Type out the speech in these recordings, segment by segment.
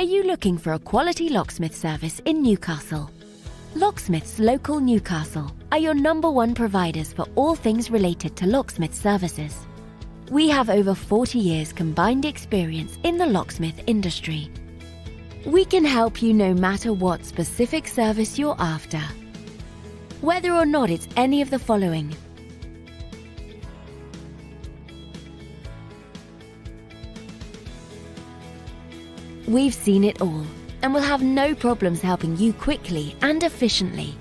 Are you looking for a quality locksmith service in Newcastle? Locksmiths Local Newcastle are your #1 providers for all things related to locksmith services. We have over 40 years combined experience in the locksmith industry. We can help you no matter what specific service you're after. Whether or not it's any of the following: we've seen it all and will have no problems helping you quickly and efficiently.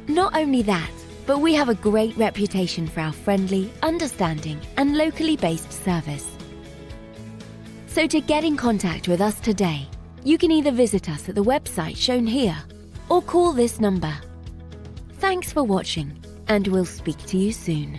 Not only that, but we have a great reputation for our friendly, understanding, and locally based service. So to get in contact with us today, you can either visit us at the website shown here or call this number. Thanks for watching, and we'll speak to you soon.